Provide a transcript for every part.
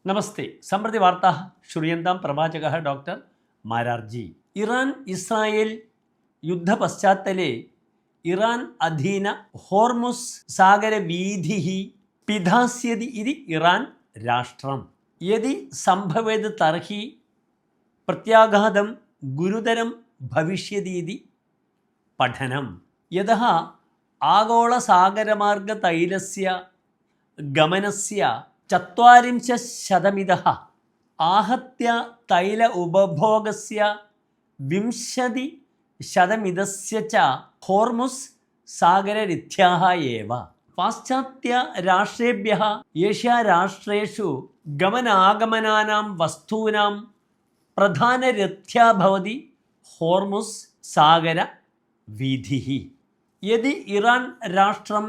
നമസ്തേ. സമ്പ്രതി വാർത്താः श्रूयन्तां प्रवाचकः doctor मारार्जी. Iran Israel യുദ്ധപശ്ചാത്തലെ Iran അധീന Hormuz സാഗരവീഥിः പിധാസ്യതി ഇതി ഇറാൻ രാഷ്ട്രം. യദി സംഭവേത് തർഹി പ്രത്യാഘാതം ഗുരുതരം ഭവിഷ്യതി ഇതി പഠനം. യതഃ ആഗോളസാഗരമാർഗതൈലസ്യ ഗമനസ്യ 40% आहत्य तैल उपभोगस्य 20% च हॉर्मुस् सागररिथ्याः एव. पाश्चात्य राष्ट्रेभ्यः एशिया राष्ट्रेषु गमनागमनानां वस्तूनां प्रधानरिथ्या भवति हॉर्मुस् सागरवीथिः. यदि इरान् राष्ट्रं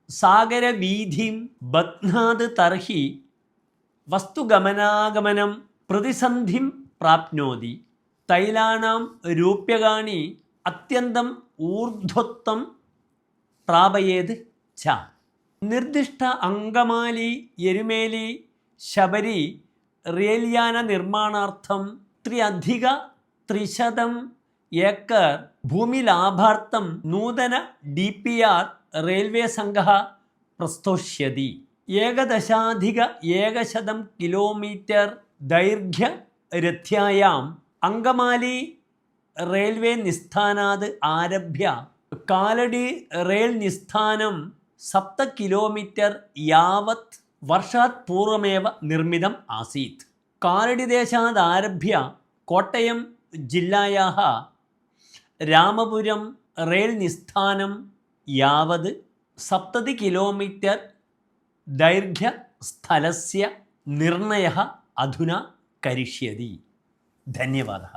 सागरवीथिं बध्नात् तर्हि वस्तुगमनागमनं प्रतिसन्धिं प्राप्नोति. तैलानां रूप्यकाणि अत्यन्तम् ऊर्ध्वत्वं प्रापयेत् च. निर्दिष्ट अंगमाली एरुमेली शबरी रेल्याननिर्माणार्थं 300 एकड़ भूमिलाभार्थं नूतन DPR रेल्वे संघः प्रस्तोष्यति. 1100 किलोमीटर दैर्घ्यरथ्यायाम् अंगमाली रेल्वे निस्थानात् आरभ्य कालडी रेल निस्थानं 7 किलोमीटर यावत् वर्षात् पूर्वमेव निर्मितम् आसीत्. कालडीदेशात् आरभ्य कोट्टयम जिल्लायाः रामपुरम रेल निस्थानं यावद् 70 किलोमीटर दैर्घ्यस्थलस्य निर्णयः अधुना करिष्यति. धन्यवादः.